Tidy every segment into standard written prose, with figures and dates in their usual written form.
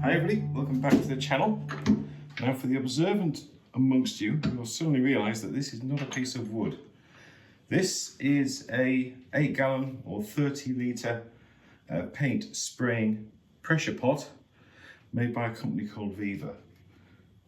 Hi everybody, welcome back to the channel. Now for the observant amongst you, you'll suddenly realise that this is not a piece of wood. This is a 8-gallon or 30-litre paint spraying pressure pot made by a company called Vevor.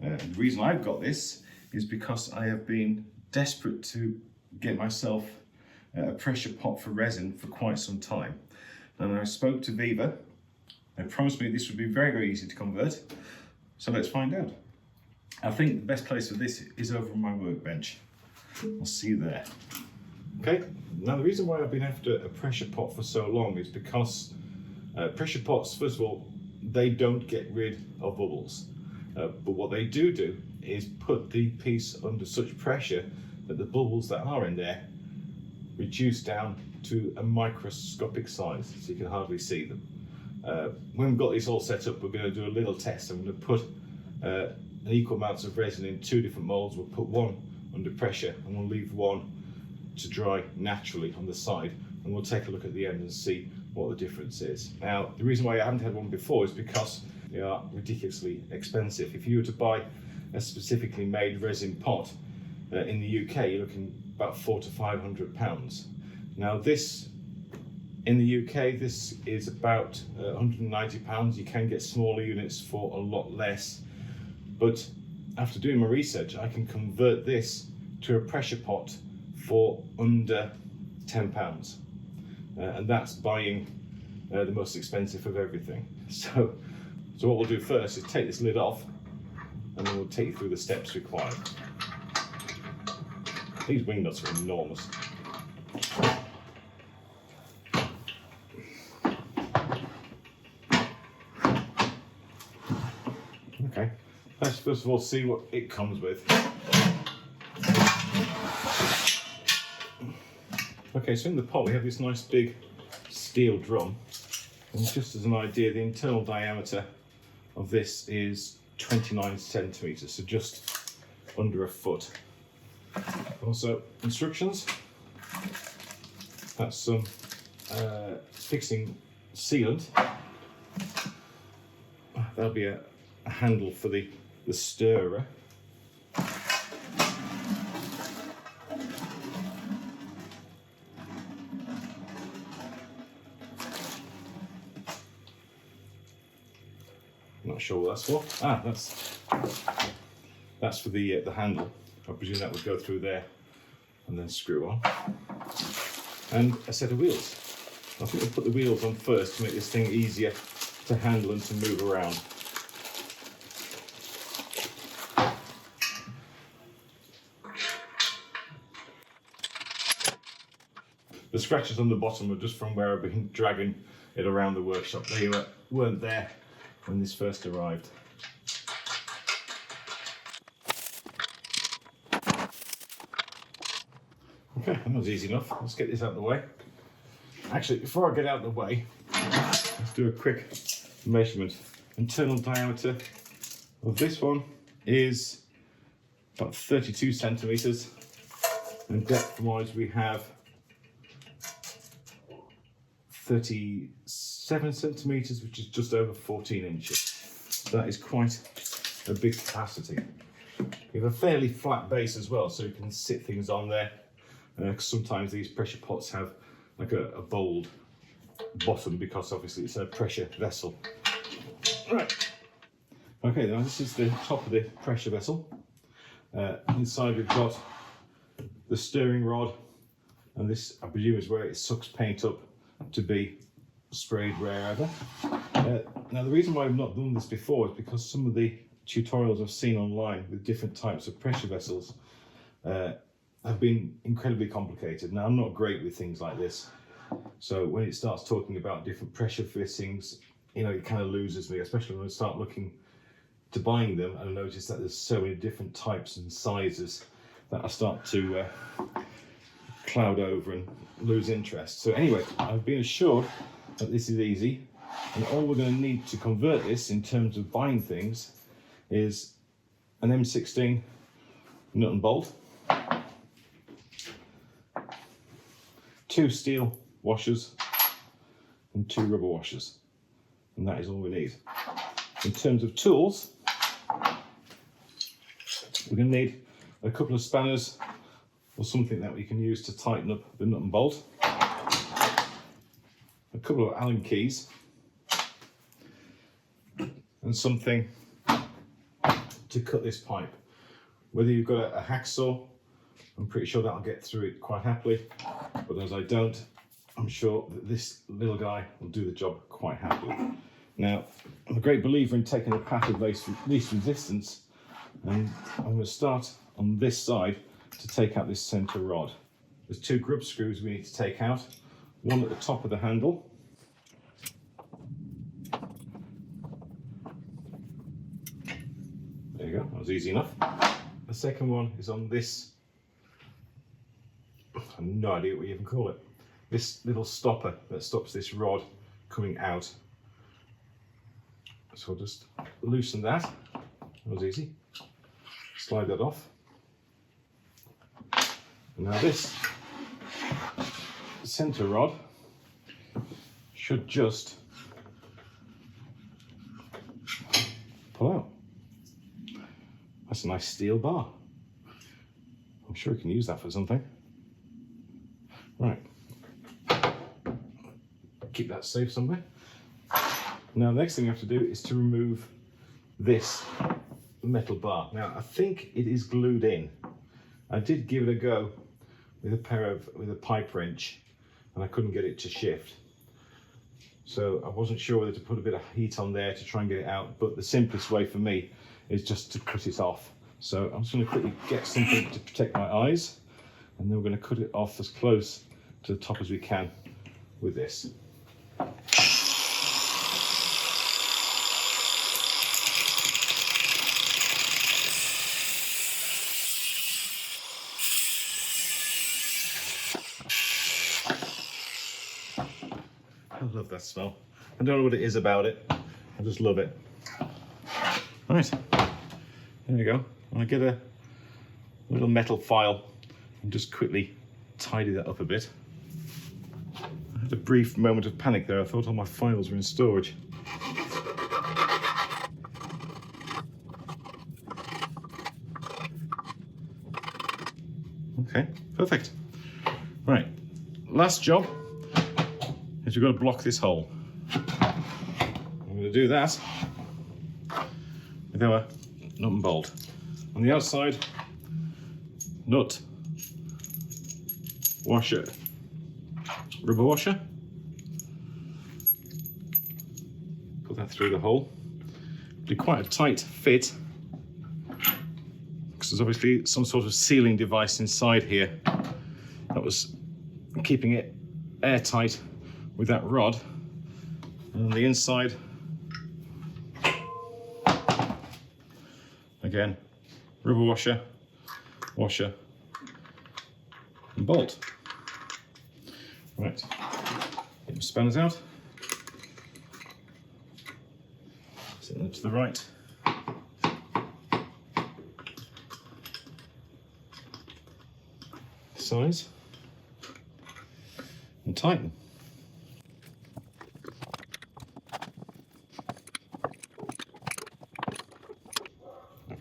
The reason I've got this is because I have been desperate to get myself a pressure pot for resin for quite some time. And I spoke to Vevor. They promised me this would be very, very easy to convert. So let's find out. I think the best place for this is over on my workbench. I'll see you there. Okay, now the reason why I've been after a pressure pot for so long is because pressure pots, first of all, they don't get rid of bubbles. But what they do is put the piece under such pressure that the bubbles that are in there reduce down to a microscopic size, so you can hardly see them. When we've got this all set up, we're going to do a little test. I'm going to put an equal amounts of resin in 2 different molds. We'll put one under pressure and we'll leave one to dry naturally on the side, and we'll take a look at the end and see what the difference is. Now, the reason why I haven't had one before is because they are ridiculously expensive. If you were to buy a specifically made resin pot in the UK, you're looking about £400 to £500. Now this, in the UK, this is about £190. You can get smaller units for a lot less, but after doing my research, I can convert this to a pressure pot for under £10, and that's buying the most expensive of everything. So what we'll do first is take this lid off, and then we'll take you through the steps required. These wing nuts are enormous. Okay, let's first of all see what it comes with. Okay, so in the pot we have this nice big steel drum, and just as an idea, the internal diameter of this is 29 centimetres, so just under a foot. Also, instructions. That's some fixing sealant. There'll be a handle for the stirrer. Not sure what that's for. That's for the handle. I presume that would go through there and then screw on. And a set of wheels. I think we'll put the wheels on first to make this thing easier to handle and to move around. The scratches on the bottom are just from where I've been dragging it around the workshop. They weren't there when this first arrived. Okay, that was easy enough. Let's get this out of the way. Actually, before I get out of the way, let's do a quick measurement. Internal diameter of this one is about 32 centimetres, and depth-wise we have 37 centimetres, which is just over 14 inches. That is quite a big capacity. We have a fairly flat base as well, so you can sit things on there. Sometimes these pressure pots have like a bold bottom because obviously it's a pressure vessel. Right. Okay, now this is the top of the pressure vessel. Inside we've got the stirring rod, and this, I presume, is where it sucks paint up to be sprayed wherever. Now the reason why I've not done this before is because some of the tutorials I've seen online with different types of pressure vessels have been incredibly complicated. Now I'm not great with things like this, so when it starts talking about different pressure fittings, you know, it kind of loses me, especially when I start looking to buying them and I notice that there's so many different types and sizes that I start to cloud over and lose interest. So anyway, I've been assured that this is easy, and all we're going to need to convert this in terms of buying things is an M16 nut and bolt, 2 steel washers and 2 rubber washers, and that is all we need. In terms of tools, we're going to need a couple of spanners or something that we can use to tighten up the nut and bolt, a couple of Allen keys, and something to cut this pipe. Whether you've got a hacksaw, I'm pretty sure that'll get through it quite happily, but as I don't, I'm sure that this little guy will do the job quite happily. Now, I'm a great believer in taking the path of least resistance, and I'm going to start on this side to take out this centre rod. There's 2 grub screws we need to take out, one at the top of the handle, there you go, that was easy enough. The second one is on this, I have no idea what you even call it, this little stopper that stops this rod coming out. So I'll just loosen that. That was easy. Slide that off. And now this centre rod should just pull out. That's a nice steel bar. I'm sure we can use that for something. Right. Keep that safe somewhere. Now the next thing you have to do is to remove this metal bar. Now I think it is glued in. I did give it a go with a pipe wrench and I couldn't get it to shift. So I wasn't sure whether to put a bit of heat on there to try and get it out, but the simplest way for me is just to cut it off. So I'm just going to quickly get something to protect my eyes, and then we're going to cut it off as close to the top as we can with this. I love that smell. I don't know what it is about it. I just love it. Right, there you go. I get a little metal file and just quickly tidy that up a bit. I had a brief moment of panic there. I thought all my files were in storage. Okay, perfect. Right, last job is we've got to block this hole. I'm going to do that with our nut and bolt. On the outside, nut, washer, rubber washer. Put that through the hole. Do quite a tight fit because there's obviously some sort of sealing device inside here that was keeping it airtight with that rod. And on the inside, again, rubber washer, washer, and bolt. Right, get my spanners out. Set them to the right. Size. And tighten.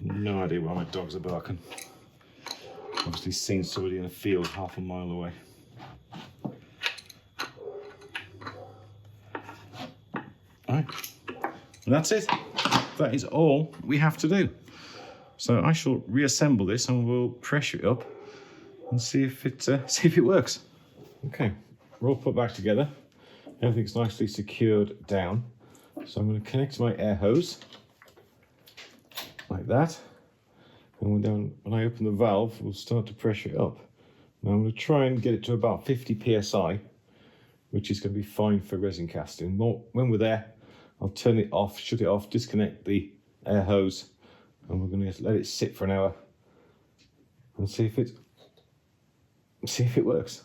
No idea why my dogs are barking. Obviously seen somebody in a field half a mile away. Alright, and that's it. That is all we have to do. So I shall reassemble this and we'll pressure it up and see if it works. Okay, we're all put back together. Everything's nicely secured down. So I'm going to connect to my air hose like that. And when I open the valve, we'll start to pressure it up. Now I'm going to try and get it to about 50 psi, which is going to be fine for resin casting. When we're there, I'll turn it off, shut it off, disconnect the air hose, and we're going to let it sit for an hour and see if it works.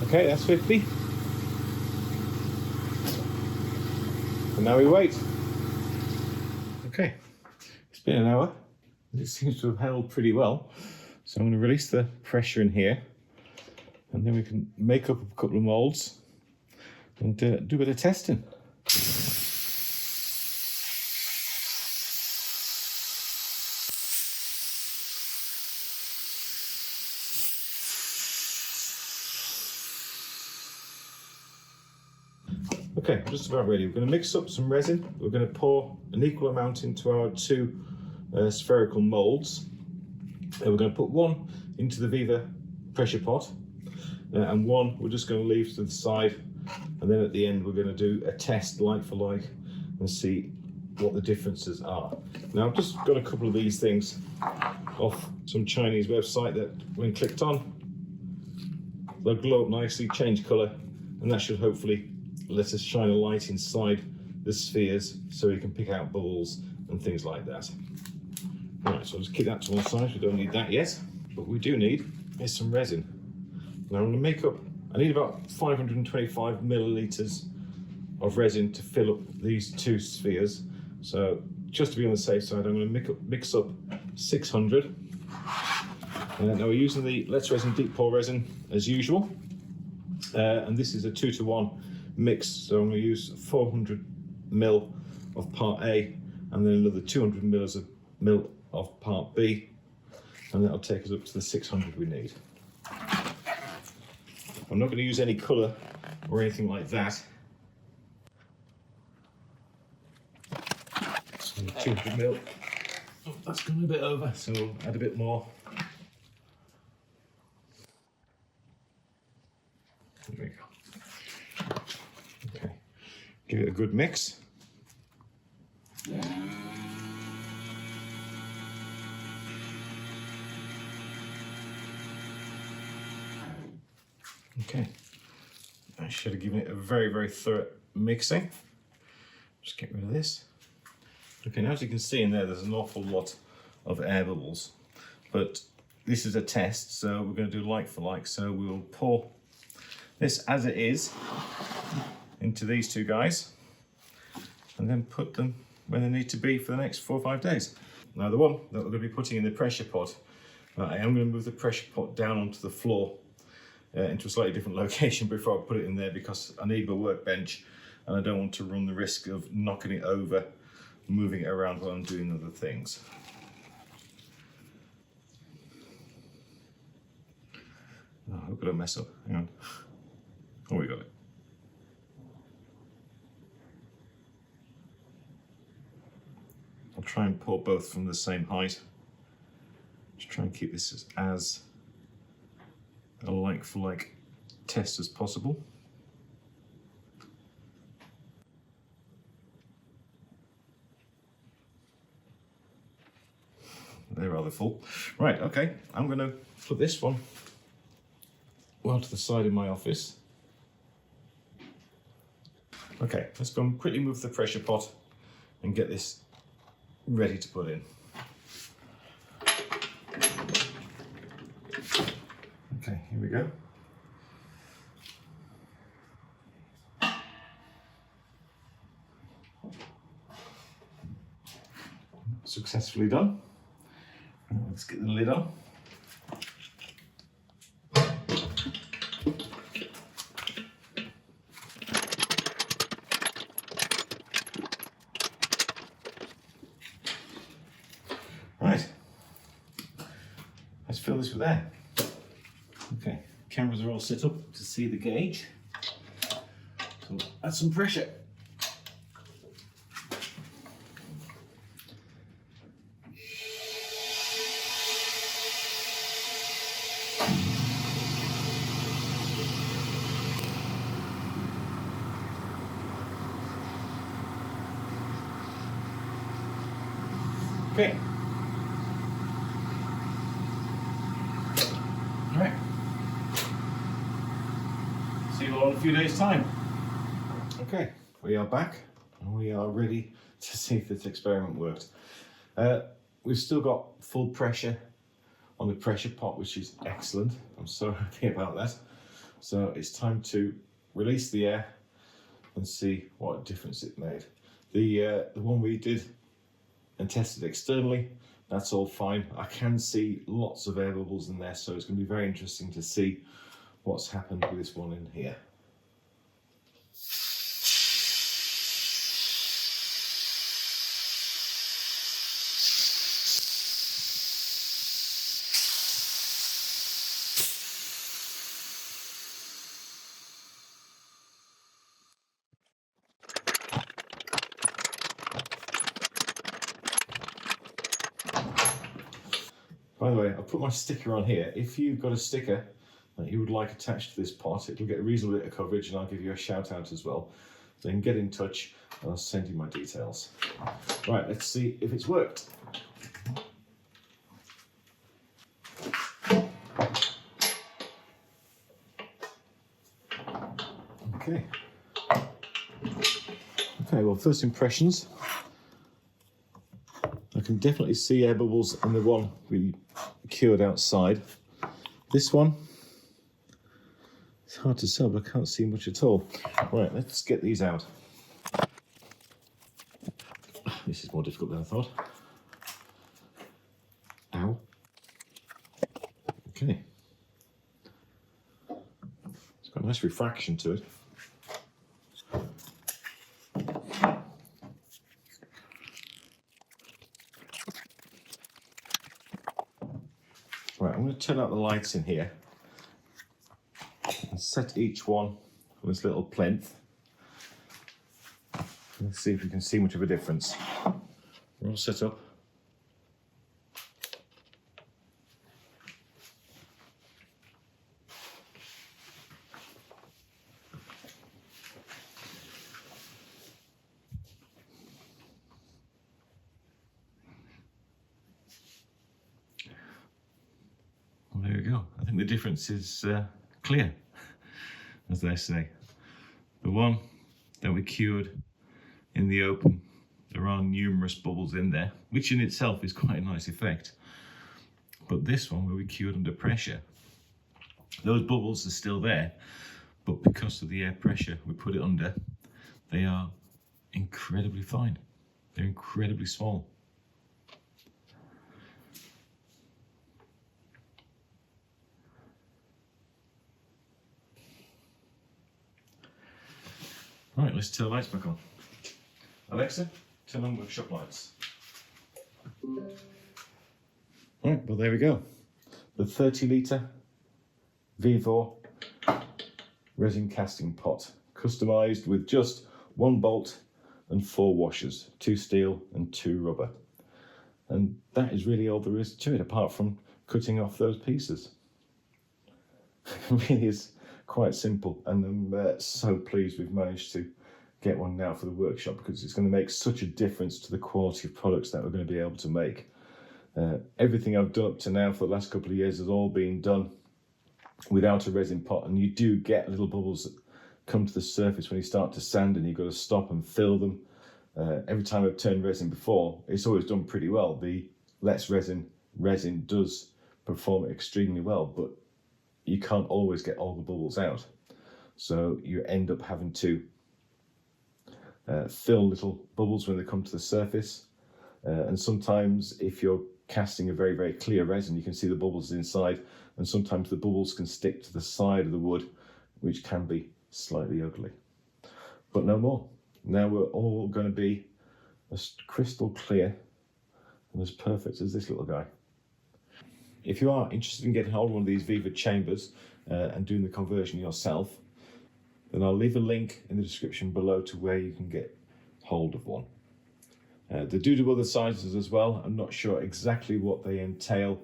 Okay, that's 50. now we wait. Okay, it's been an hour. It seems to have held pretty well. So I'm going to release the pressure in here, and then we can make up a couple of moulds and do a bit of testing. Okay, just about ready. We're going to mix up some resin. We're going to pour an equal amount into our two spherical moulds. And we're going to put one into the Vevor Pressure Pot, and one we're just going to leave to the side. And then at the end, we're going to do a test like for like and see what the differences are. Now, I've just got a couple of these things off some Chinese website that when clicked on, they'll glow up nicely, change colour, and that should hopefully let us shine a light inside the spheres so we can pick out bubbles and things like that. Right, so I'll just keep that to one side. We don't need that yet. What we do need is some resin. Now I'm going to make up, I need about 525 millilitres of resin to fill up these two spheres. So just to be on the safe side, I'm going to mix up 600. Now we're using the Let's Resin Deep Pour Resin as usual. And this is a 2-to-1 mix. So I'm going to use 400 ml of part A and then another 200 ml of part B, and that'll take us up to the 600 we need. I'm not going to use any colour or anything like that. So 200 ml. Oh, that's gone a bit over, so we'll add a bit more. There we go. Okay, give it a good mix. Okay, I should have given it a very, very thorough mixing. Just get rid of this. Okay, now as you can see in there's an awful lot of air bubbles, but this is a test, so we're going to do like for like. So we'll pour this as it is into these two guys, and then put them where they need to be for the next 4 or 5 days. Now the one that we're going to be putting in the pressure pot, I am going to move the pressure pot down onto the floor into a slightly different location before I put it in there, because I need my workbench and I don't want to run the risk of knocking it over, moving it around while I'm doing other things. Oh, I hope I don't mess up. Hang on. Oh, we got it. I'll try and pour both from the same height. Just try and keep this as a like for like test as possible. They're rather full. Right, okay, I'm going to put this one well to the side of my office. Okay, let's go and quickly move the pressure pot and get this ready to put in. Okay, here we go. Successfully done. Let's get the lid on. Right, let's fill this with air. Okay, cameras are all set up to see the gauge. So add some pressure. Okay. All right. See you all in a few days' time. Okay, we are back and we are ready to see if this experiment worked. We've still got full pressure on the pressure pot, which is excellent. I'm so happy about that. So it's time to release the air and see what difference it made. The one we did and tested externally, that's all fine. I can see lots of air bubbles in there, so it's going to be very interesting to see what's happened with this one in here. By the way, I've put my sticker on here. If you've got a sticker that you would like attached to this pot, it'll get a reasonable bit of coverage, and I'll give you a shout out as well. So you can get in touch and I'll send you my details. Right, let's see if it's worked. Okay. Okay, well, first impressions. I can definitely see air bubbles in the one we cured outside. This one, it's hard to tell, but I can't see much at all. Right, let's get these out. This is more difficult than I thought. Ow. Okay. It's got a nice refraction to it. Right, I'm going to turn out the lights in here and set each one on this little plinth. Let's see if we can see much of a difference. We're all set up. Well, there we go. I think the difference is clear, as they say. The one that we cured in the open, there are numerous bubbles in there, which in itself is quite a nice effect. But this one, where we cured under pressure, those bubbles are still there, but because of the air pressure we put it under, they are incredibly fine. They're incredibly small. Right, let's turn the lights back on. Alexa, turn on workshop lights. Right, well, there we go. The 30-litre Vevor resin casting pot, customised with just 1 bolt and 4 washers, 2 steel and 2 rubber. And that is really all there is to it, apart from cutting off those pieces. It really is quite simple, and I'm so pleased we've managed to get one now for the workshop, because it's going to make such a difference to the quality of products that we're going to be able to make. Everything I've done up to now for the last couple of years has all been done without a resin pot, and you do get little bubbles that come to the surface when you start to sand, and you've got to stop and fill them. Every time I've turned resin before, it's always done pretty well. The less resin does perform extremely well, but you can't always get all the bubbles out. So you end up having to fill little bubbles when they come to the surface. And sometimes if you're casting a very, very clear resin, you can see the bubbles inside, and sometimes the bubbles can stick to the side of the wood, which can be slightly ugly. But no more. Now we're all going to be as crystal clear and as perfect as this little guy. If you are interested in getting hold of one of these Vevor chambers and doing the conversion yourself, then I'll leave a link in the description below to where you can get hold of one. They do other sizes as well. I'm not sure exactly what they entail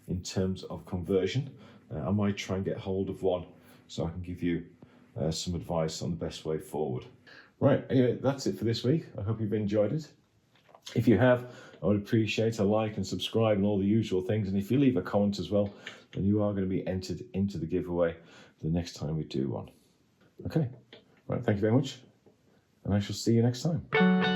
in terms of conversion. I might try and get hold of one so I can give you some advice on the best way forward. Right, anyway, that's it for this week. I hope you've enjoyed it. If you have, I would appreciate a like and subscribe and all the usual things. And if you leave a comment as well, then you are going to be entered into the giveaway the next time we do one. Okay, right, thank you very much, and I shall see you next time.